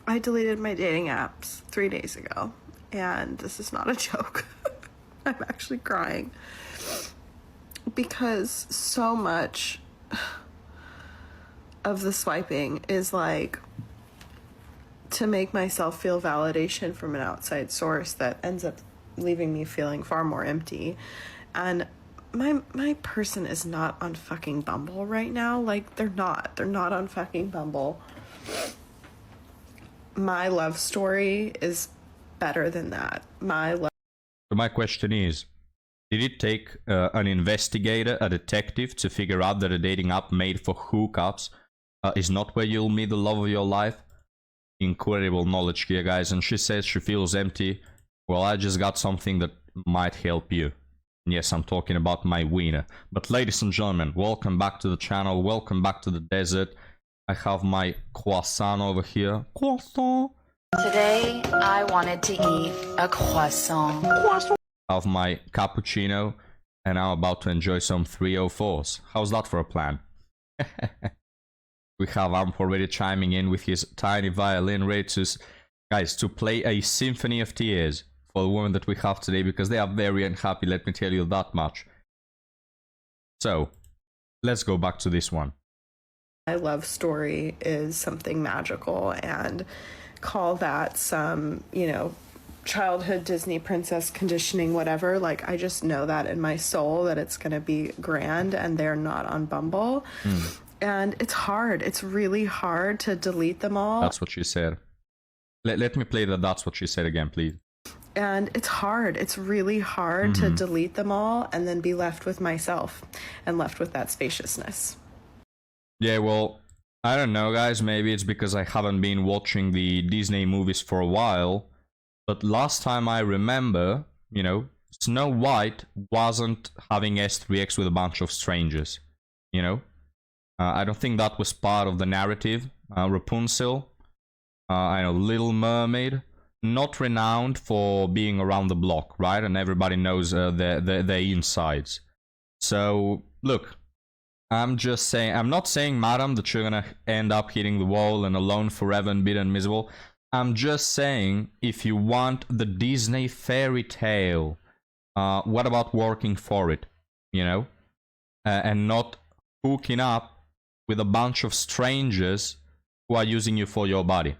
I deleted my dating apps 3 days ago, and this is not a joke. I'm actually crying because so much of the swiping is like to make myself feel validation from an outside source that ends up leaving me feeling far more empty. And my person is not on fucking Bumble right now. Like, they're not on fucking Bumble. My love story is better than that. So my question is, did it take an investigator, a detective, to figure out that a dating app made for hookups is not where you'll meet the love of your life? Incredible knowledge here, guys. And she says she feels empty. Well, I just got something that might help you. Yes, I'm talking about my wiener. But ladies and gentlemen, welcome back to the channel. Welcome back to the desert. I have my croissant over here. Croissant. Today, I wanted to eat a croissant. I have my cappuccino, and I'm about to enjoy some 304s. How's that for a plan? We have Amp already chiming in with his tiny violin, ready to, guys, to play a symphony of tears for the women that we have today, because they are very unhappy, let me tell you that much. So, let's go back to this one. My love story is something magical, and call that some, childhood Disney princess conditioning, whatever. Like, I just know that in my soul that it's going to be grand, and they're not on Bumble. And it's hard. It's really hard to delete them all. That's what she said. Let me play that's what she said again, please. And it's hard. It's really hard to delete them all and then be left with myself and left with that spaciousness. Yeah, well, I don't know, guys. Maybe it's because I haven't been watching the Disney movies for a while. But last time I remember, Snow White wasn't having S3X with a bunch of strangers, I don't think that was part of the narrative. Rapunzel, I know Little Mermaid, not renowned for being around the block, right? And everybody knows their insides. So, look, I'm just saying, I'm not saying, madam, that you're gonna end up hitting the wall and alone forever and bitter and miserable. I'm just saying, if you want the Disney fairy tale, what about working for it, and not hooking up with a bunch of strangers who are using you for your body?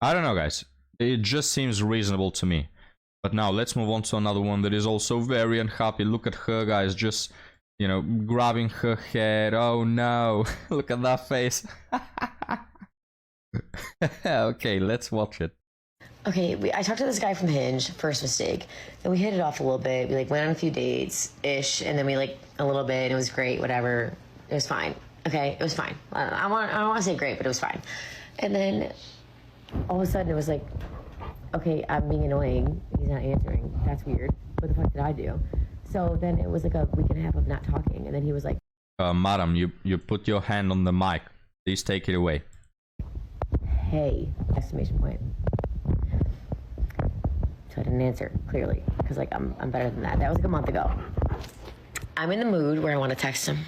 I don't know, guys. It just seems reasonable to me. But now let's move on to another one that is also very unhappy. Look at her, guys, just, grabbing her head. Oh no, look at that face. Okay, let's watch it. Okay, I talked to this guy from Hinge, first mistake. Then we hit it off a little bit. We went on a few dates-ish, and then we a little bit, and it was great, whatever. It was fine. Okay, it was fine. I don't want to say great, but it was fine. And then all of a sudden it was like, okay, I'm being annoying. He's not answering. That's weird. What the fuck did I do? So then it was like a week and a half of not talking, and then he was like, madam, you put your hand on the mic. Please take it away. Hey, exclamation point. So I didn't answer, clearly, because I'm better than that. That was like a month ago. I'm in the mood where I want to text him.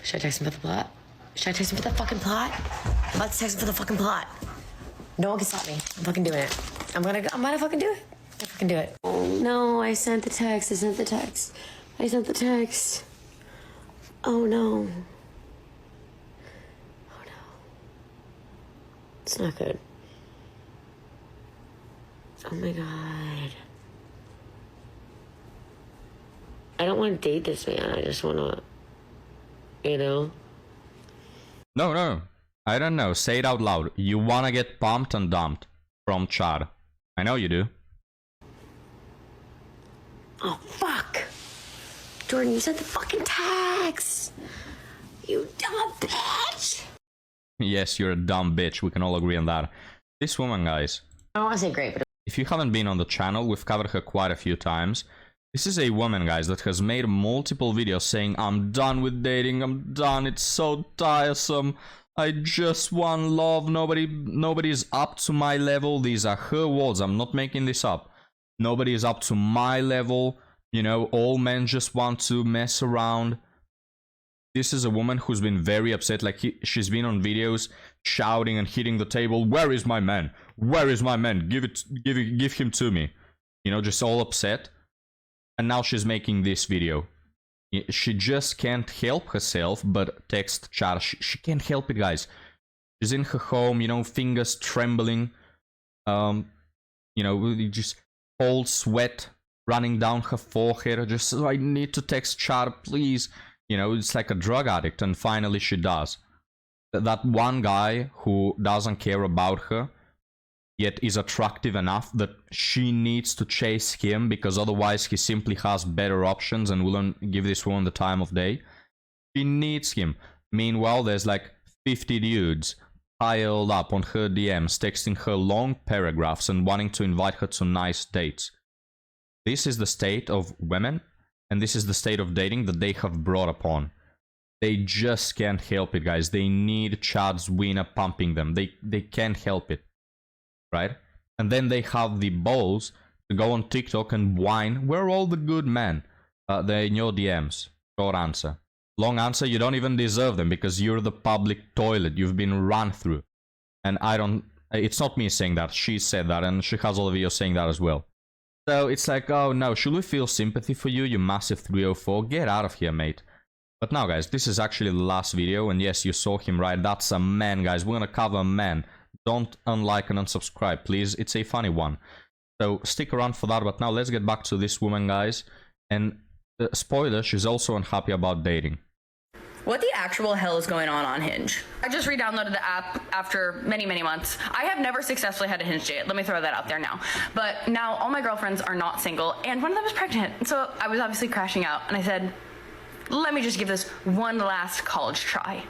Should I text him for the plot? Should I text him for the fucking plot? Let's text him for the fucking plot. No one can stop me. I'm fucking doing it. I'm gonna fucking do it. I fucking do it. Oh no, I sent the text. I sent the text. Oh no. It's not good. Oh my god. I don't want to date this man. I just want to, No. I don't know. Say it out loud. You want to get pumped and dumped from Chad. I know you do. Oh, fuck. Jordan, you sent the fucking text. You dumb bitch. Yes, you're a dumb bitch. We can all agree on that. This woman, guys. I don't want to say great, but if you haven't been on the channel, we've covered her quite a few times. This is a woman, guys, that has made multiple videos saying, I'm done with dating, I'm done, it's so tiresome, I just want love, nobody's up to my level. These are her words, I'm not making this up. Nobody is up to my level, all men just want to mess around. This is a woman who's been very upset. Like, she's been on videos shouting and hitting the table. Where is my man? Where is my man? Give him to me. You know, just all upset. And now she's making this video. She just can't help herself but text Char. She can't help it, guys. She's in her home, you know, fingers trembling. You know, just cold sweat running down her forehead. Just, I need to text Char, please. You know, it's like a drug addict. And finally she does. That one guy who doesn't care about her, yet is attractive enough that she needs to chase him because otherwise he simply has better options and wouldn't give this woman the time of day. She needs him. Meanwhile, there's like 50 dudes piled up on her DMs, texting her long paragraphs and wanting to invite her to nice dates. This is the state of women, and this is the state of dating that they have brought upon. They just can't help it, guys. They need Chad's winner pumping them. They can't help it. Right? And then they have the balls to go on TikTok and whine, where are all the good men? They're in your DMs. Short answer. Long answer, you don't even deserve them because you're the public toilet. You've been run through. And it's not me saying that. She said that, and she has all of you saying that as well. So it's like, oh no, should we feel sympathy for you, you massive 304? Get out of here, mate. But now, guys, this is actually the last video, and yes, you saw him right. That's a man, guys. We're gonna cover a man. Don't unlike and unsubscribe, please. It's a funny one. So stick around for that. But now let's get back to this woman, guys. And spoiler, she's also unhappy about dating. What the actual hell is going on Hinge? I just re-downloaded the app after many, many months. I have never successfully had a Hinge date. Let me throw that out there now. But now all my girlfriends are not single, and one of them is pregnant. So I was obviously crashing out, and I said, let me just give this one last college try.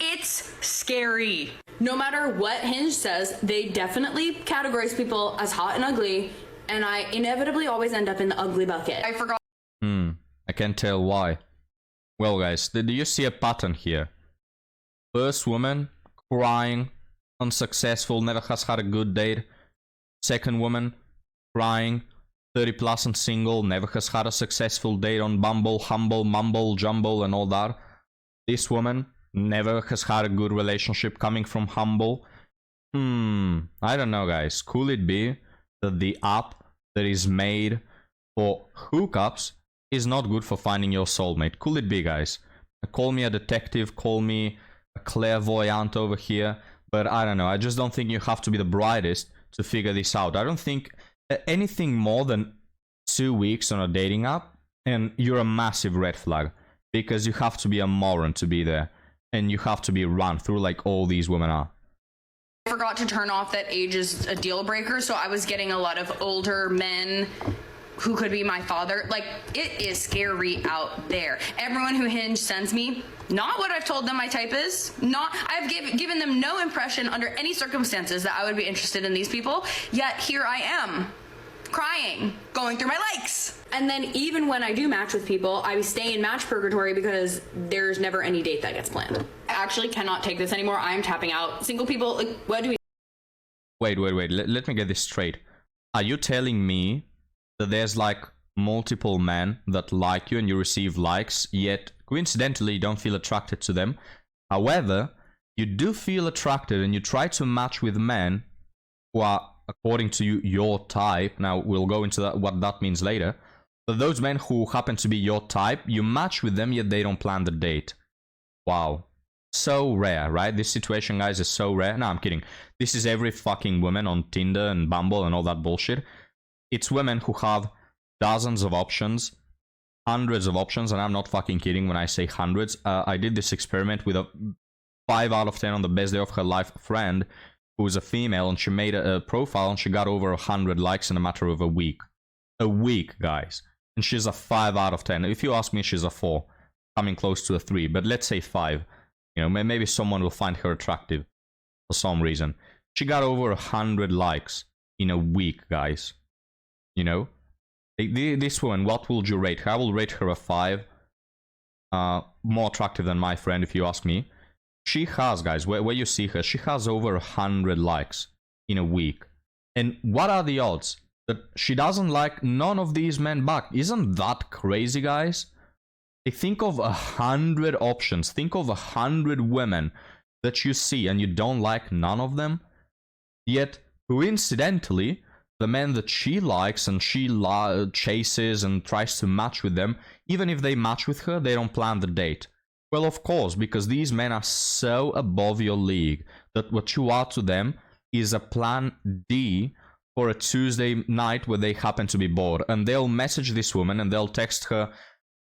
It's scary. No matter what Hinge says, they definitely categorize people as hot and ugly, and I inevitably always end up in the ugly bucket. I forgot. I can't tell why. Well, guys, do you see a pattern here? First woman, crying, unsuccessful, never has had a good date. Second woman, crying, 30 plus and single, never has had a successful date on Bumble, Humble, Mumble, Jumble and all that. This woman never has had a good relationship coming from Humble. I don't know, guys. Could it be that the app that is made for hookups is not good for finding your soulmate? Could it be, guys? Call me a detective, call me a clairvoyant over here, but I don't know. I just don't think you have to be the brightest to figure this out. I don't think anything more than 2 weeks on a dating app and you're a massive red flag, because you have to be a moron to be there and you have to be run through like all these women are. I forgot to turn off that age is a deal breaker, so I was getting a lot of older men who could be my father. Like, it is scary out there. Everyone who Hinge sends me, not what I've told them my type is. I've given them no impression under any circumstances that I would be interested in these people. Yet here I am, crying, going through my likes. And then even when I do match with people, I stay in match purgatory because there's never any date that gets planned. I actually cannot take this anymore. I am tapping out. Single people, like, what do we... Wait. Let me get this straight. Are you telling me that there's like multiple men that like you and you receive likes, yet coincidentally you don't feel attracted to them? However, you do feel attracted and you try to match with men who are, according to you, your type. Now, we'll go into that, what that means later. But those men who happen to be your type, you match with them, yet they don't plan the date. Wow. So rare, right? This situation, guys, is so rare. No, I'm kidding. This is every fucking woman on Tinder and Bumble and all that bullshit. It's women who have dozens of options, hundreds of options, and I'm not fucking kidding when I say hundreds. I did this experiment with a 5 out of 10 on the best day of her life friend who was a female, and she made a profile and she got over 100 likes in a matter of a week. A week, guys. And she's a 5 out of 10. If you ask me, she's a 4, coming close to a 3, but let's say 5. You know, maybe someone will find her attractive for some reason. She got over 100 likes in a week, guys. You know, this woman, what would you rate her? I will rate her a 5. More attractive than my friend, if you ask me. She has, guys, where you see her, she has over 100 likes in a week. And what are the odds that she doesn't like none of these men back? Isn't that crazy, guys? think of 100 options. Think of 100 women that you see and you don't like none of them. Yet, coincidentally, the men that she likes and she chases and tries to match with them, even if they match with her, they don't plan the date. Well, of course, because these men are so above your league that what you are to them is a plan D for a Tuesday night where they happen to be bored. And they'll message this woman and they'll text her,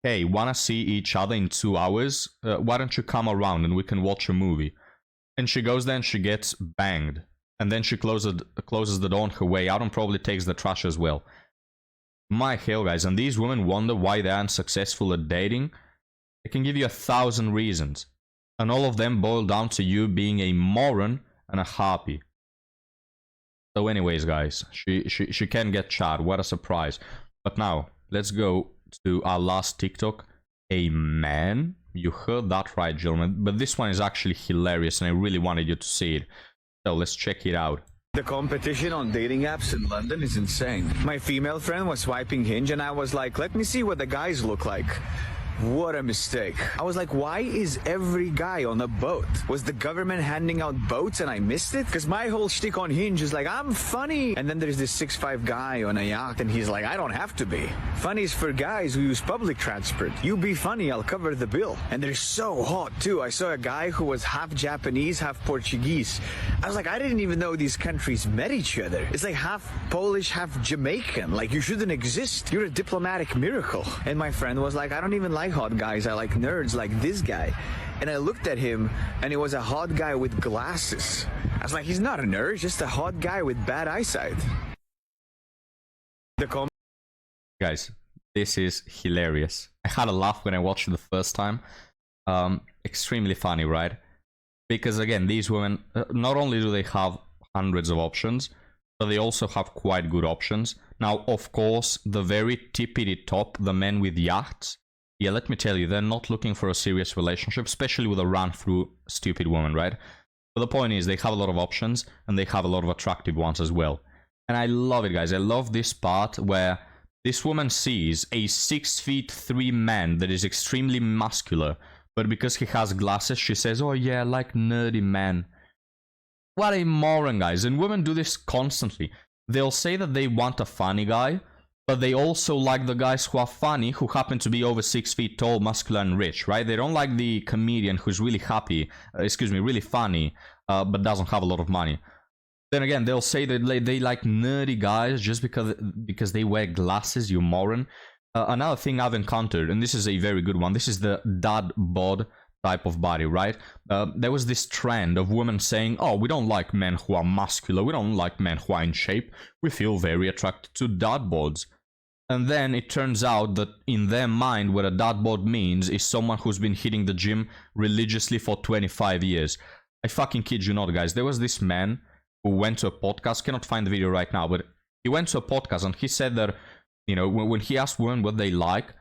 hey, wanna see each other in 2 hours? Why don't you come around and we can watch a movie? And she goes there and she gets banged. And then she closes the door on her way out and probably takes the trash as well. My hell, guys. And these women wonder why they aren't successful at dating. I can give you 1,000 reasons. And all of them boil down to you being a moron and a harpy. So anyways, guys, she can get chat. What a surprise. But now, let's go to our last TikTok. A man. You heard that right, gentlemen. But this one is actually hilarious and I really wanted you to see it. So let's check it out. The competition on dating apps in London is insane. My female friend was swiping Hinge and I was like, let me see what the guys look like. What a mistake. I was like, why is every guy on a boat? Was the government handing out boats and I missed it? Because my whole shtick on Hinge is like, I'm funny. And then there's this 6'5" guy on a yacht and he's like, I don't have to be. Funny is for guys who use public transport. You be funny, I'll cover the bill. And they're so hot too. I saw a guy who was half Japanese, half Portuguese. I was like, I didn't even know these countries met each other. It's like half Polish, half Jamaican. Like you shouldn't exist. You're a diplomatic miracle. And my friend was like, I don't even like hot guys, I like nerds like this guy. And I looked at him and it was a hot guy with glasses. I was like, he's not a nerd, just a hot guy with bad eyesight. Guys, this is hilarious. I had a laugh when I watched it the first time. Extremely funny, right? Because again, these women, not only do they have hundreds of options, but they also have quite good options. Now, of course, the very tippity top, the men with yachts, yeah, let me tell you, they're not looking for a serious relationship, especially with a run-through stupid woman, right? But the point is, they have a lot of options, and they have a lot of attractive ones as well. And I love it, guys. I love this part where this woman sees a 6'3" man that is extremely muscular, but because he has glasses, she says, oh yeah, I like nerdy men. What a moron, guys. And women do this constantly. They'll say that they want a funny guy, but they also like the guys who are funny, who happen to be over 6 feet tall, muscular, and rich, right? They don't like the comedian who's really really funny, but doesn't have a lot of money. Then again, they'll say that they like nerdy guys just because they wear glasses, you moron. Another thing I've encountered, and this is a very good one, this is the dad bod type of body, right? There was this trend of women saying, oh, we don't like men who are muscular, we don't like men who are in shape, we feel very attracted to dad bods. And then it turns out that in their mind, what a dad bod means is someone who's been hitting the gym religiously for 25 years. I fucking kid you not, guys. There was this man who went to a podcast, cannot find the video right now, but he went to a podcast and he said that, you know, when he asked women what they like,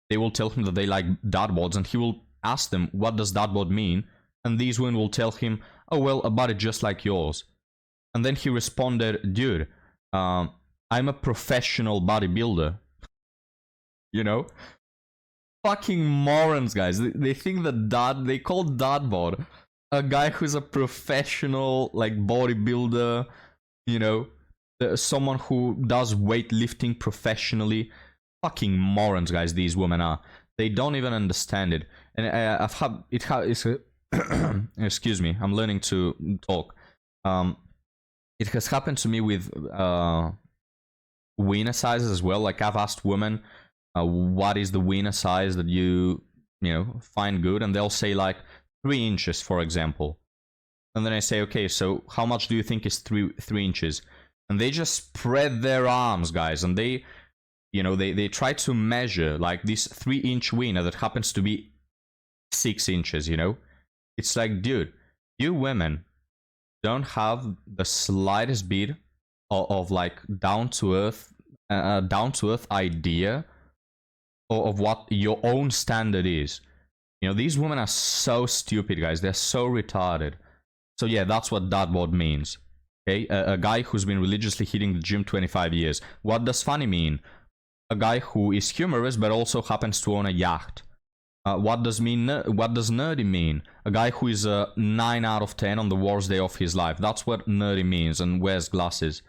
they will tell him that they like dad bods, and he will ask them, what does dad bod mean? And these women will tell him, oh, well, a body just like yours. And then he responded, dude, I'm a professional bodybuilder. You know? Fucking morons, guys. They think that they call dad bod a guy who's a professional, like, bodybuilder, you know, someone who does weightlifting professionally. Fucking morons, guys, these women are. They don't even understand it. And excuse me, I'm learning to talk. It has happened to me with wiener sizes as well. Like, I've asked women, what is the wiener size that you find good? And they'll say like 3 inches, for example. And then I say, okay, so how much do you think is 3 inches? And they just spread their arms, guys, and they try to measure like this 3-inch wiener that happens to be 6 inches, you know? It's like, dude, you women don't have the slightest bit of like down to earth idea of what your own standard is. You know, these women are so stupid, guys. They're so retarded. So yeah, that's what dad bod means. Okay, a guy who's been religiously hitting the gym 25 years. What does funny mean? A guy who is humorous but also happens to own a yacht. What does nerdy mean? A guy who is a 9 out of 10 on the worst day of his life. That's what nerdy means, and wears glasses.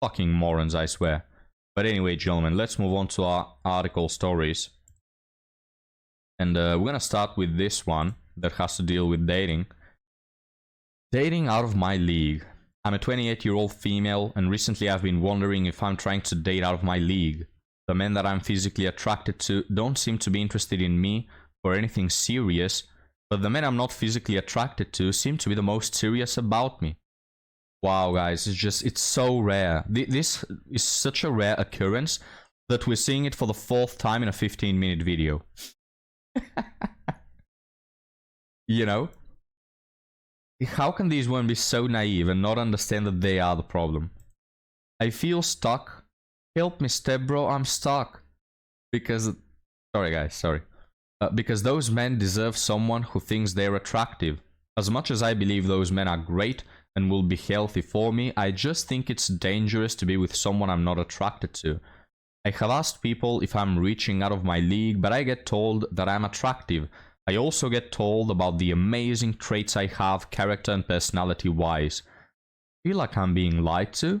Fucking morons, I swear. But anyway, gentlemen, let's move on to our article stories. And we're gonna start with this one that has to deal with dating. Dating out of my league. I'm a 28-year-old female, and recently I've been wondering if I'm trying to date out of my league. The men that I'm physically attracted to don't seem to be interested in me or anything serious, but the men I'm not physically attracted to seem to be the most serious about me. Wow, guys, it's so rare. This is such a rare occurrence that we're seeing it for the 4th time in a 15-minute video. You know? How can these women be so naive and not understand that they are the problem? I feel stuck. Help me, stepbro, I'm stuck. Because... Sorry, guys, sorry. Because those men deserve someone who thinks they're attractive. As much as I believe those men are great and will be healthy for me, I just think it's dangerous to be with someone I'm not attracted to. I have asked people if I'm reaching out of my league, but I get told that I'm attractive. I also get told about the amazing traits I have, character and personality-wise. Feel like I'm being lied to?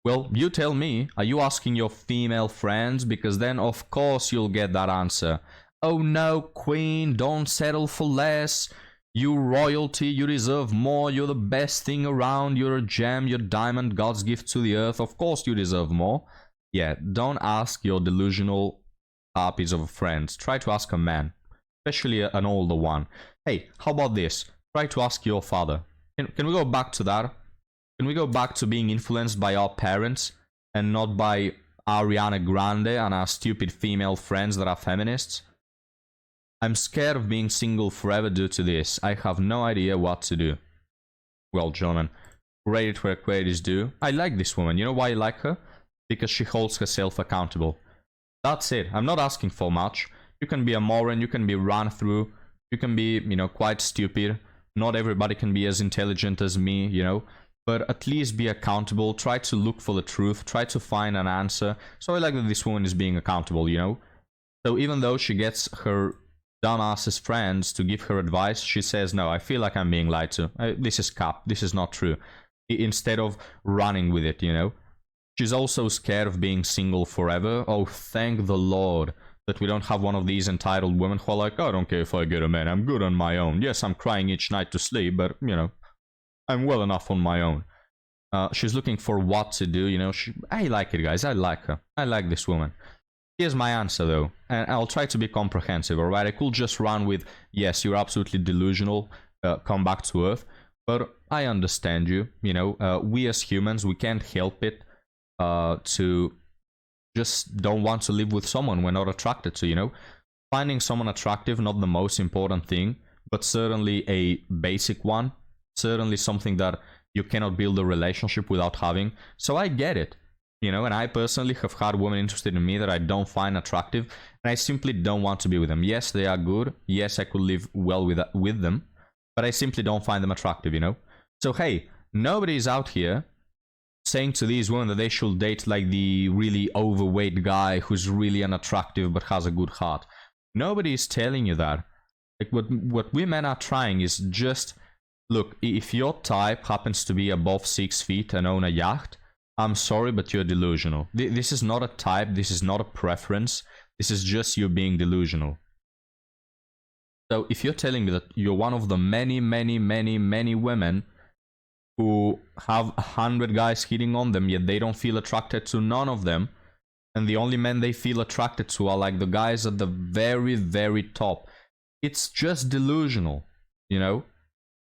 Well, you tell me, are you asking your female friends? Because then of course you'll get that answer. Oh no, queen, don't settle for less. You royalty, you deserve more, you're the best thing around, you're a gem, you're diamond, God's gift to the earth, of course you deserve more. Yeah, don't ask your delusional harpies of friends. Try to ask a man, especially an older one. Hey, how about this? Try to ask your father. Can we go back to that? Can we go back to being influenced by our parents and not by Ariana Grande and our stupid female friends that are feminists? I'm scared of being single forever due to this. I have no idea what to do. Well, gentlemen, credit where credit is due. I like this woman. You know why I like her? Because she holds herself accountable. That's it. I'm not asking for much. You can be a moron, you can be run through, you can be, you know, quite stupid. Not everybody can be as intelligent as me, you know. But at least be accountable, try to look for the truth, try to find an answer. So I like that this woman is being accountable, you know. So even though she gets her dumbasses friends to give her advice, she says, no, I feel like I'm being lied to. This is cap, this is not true. Instead of running with it, you know. She's also scared of being single forever. Oh, thank the Lord that we don't have one of these entitled women who are like, I don't care if I get a man, I'm good on my own. Yes, I'm crying each night to sleep, but, you know, I'm well enough on my own. She's looking for what to do, you know. I like it, guys. I like her. I like this woman. Here's my answer, though. And I'll try to be comprehensive, alright? I could just run with, yes, you're absolutely delusional. Come back to Earth. But I understand you. You know, we as humans, we can't help it to just don't want to live with someone we're not attracted to, you know. Finding someone attractive, not the most important thing, but certainly a basic one. Certainly something that you cannot build a relationship without having. So I get it, you know, and I personally have had women interested in me that I don't find attractive, and I simply don't want to be with them. Yes, they are good. Yes, I could live well with them, but I simply don't find them attractive, you know. So hey, nobody's out here saying to these women that they should date like the really overweight guy who's really unattractive but has a good heart. Nobody is telling you that. Like what we men are trying is just, look, if your type happens to be above 6 feet and own a yacht, I'm sorry, but you're delusional. This is not a type, this is not a preference, this is just you being delusional. So if you're telling me that you're one of the many women who have 100 guys hitting on them, yet they don't feel attracted to none of them, and the only men they feel attracted to are like the guys at the very top, it's just delusional, you know?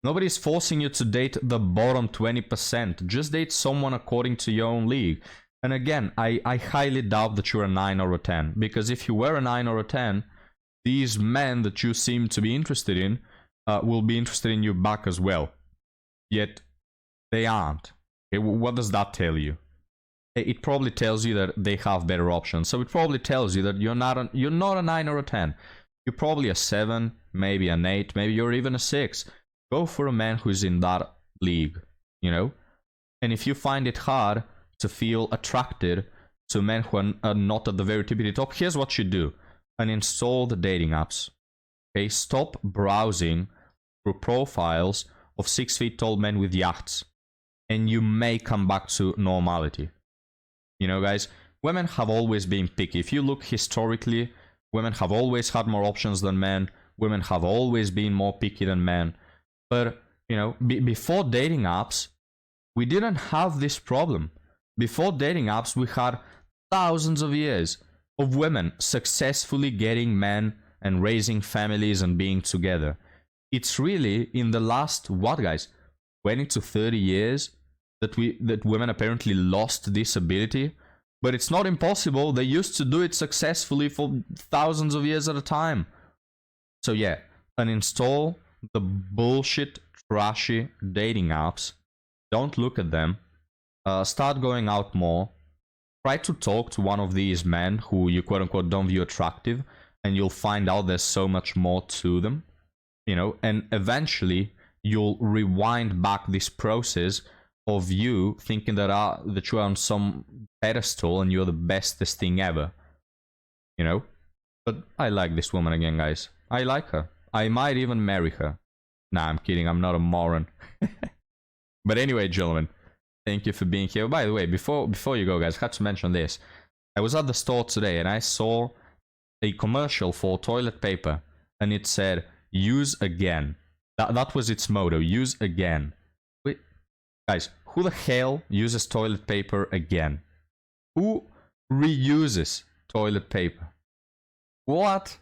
Nobody's forcing you to date the bottom 20%. Just date someone according to your own league. And again, I highly doubt that you're a 9 or a 10. Because if you were a 9 or a 10, these men that you seem to be interested in will be interested in you back as well. Yet, they aren't. Okay, what does that tell you? It probably tells you that they have better options. So it probably tells you that you're not a 9 or a 10. You're probably a 7, maybe an 8, maybe you're even a 6. Go for a man who's in that league, you know? And if you find it hard to feel attracted to men who are not at the very tippity top, here's what you do. uninstall the dating apps. Okay, stop browsing through profiles of 6 feet tall men with yachts, and you may come back to normality. You know, guys, women have always been picky. If you look historically, women have always had more options than men. Women have always been more picky than men. But, you know, before dating apps, we didn't have this problem. Before dating apps, we had thousands of years of women successfully getting men and raising families and being together. It's really in the last, what, guys, 20 to 30 years that women apparently lost this ability. But it's not impossible. They used to do it successfully for thousands of years at a time. So yeah, uninstall the bullshit, trashy dating apps. Don't look at them. Start going out more. Try to talk to one of these men who you quote-unquote don't view attractive, and you'll find out there's so much more to them. You know, and eventually you'll rewind back this process of you thinking that you are on some pedestal and you're the bestest thing ever. You know? But I like this woman again, guys. I like her. I might even marry her. Nah, I'm kidding. I'm not a moron. But anyway, gentlemen, thank you for being here. By the way, before you go, guys, I had to mention this. I was at the store today and I saw a commercial for toilet paper, and it said, use again. That was its motto, use again. Wait, guys, who the hell uses toilet paper again? Who reuses toilet paper? What?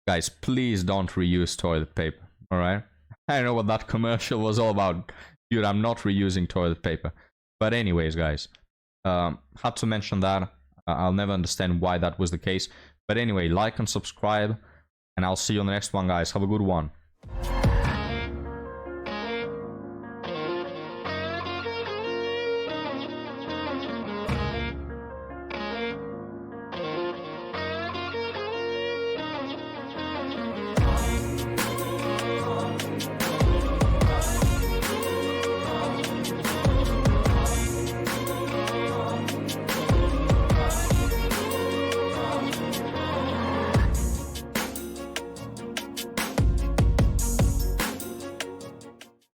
Guys, please don't reuse toilet paper, alright? I don't know what that commercial was all about. Dude, I'm not reusing toilet paper. But anyways, guys, had to mention that. I'll never understand why that was the case. But anyway, like and subscribe, and I'll see you on the next one, guys. Have a good one.